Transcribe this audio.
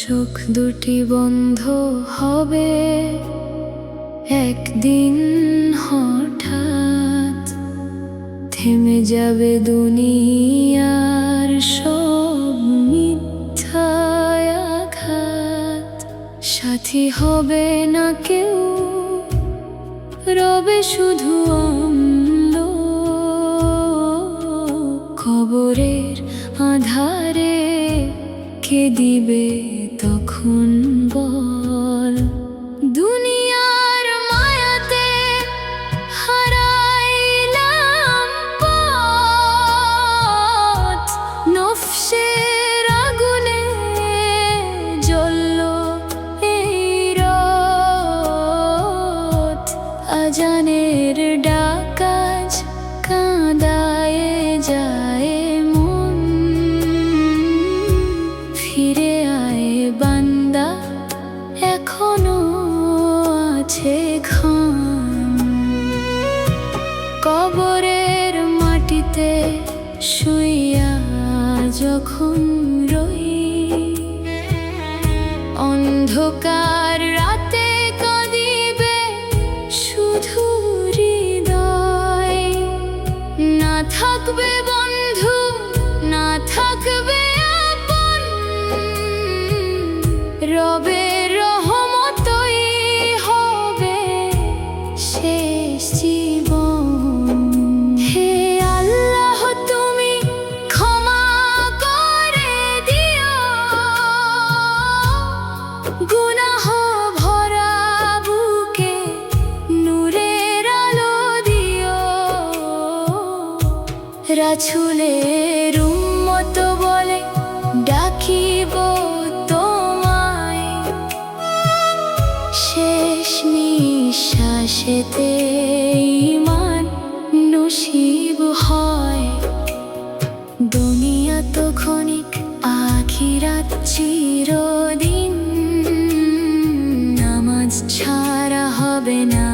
চোখ দুটি বন্ধ হবে একদিন, হঠাৎ থেমে যাবে দুনিয়ার সব মিথ্যায় আঘাত। সাথী হবে না কেউ, রবে শুধু অম্ল। কবরের আধারে কে দিবে তখন বল? দুনিয়ার মায়াতে হারাইলাম পথ, নফসের আগুনে জ্বলল এই রথ। আজানের ডাক আজ কাঁদায় যায় মন, ফিরে আয় বান্দা, এখনো আছে ক্ষণ। কবরের মাটিতে শুইয়া যখন রই, অন্ধকার রাতে কাঁদিবে শুধু হৃদয়। না থাকবে বন্ধু, না থাকবে আপন, রবের রহমতই হবে শেষ জীবন। হে আল্লাহ, তুমি ক্ষমা করে দিও, গুনাহ ভরা বুকে নূরের আলো দিও। রাসূলের উম্মত বলে ডাকিব তোমায়, শেষ নিঃশ্বাসেতে ঈমান নসিব হয়। দুনিয়া তো ক্ষণিক, আখিরাত চিরদিন, নামাজ ছাড়া হবে না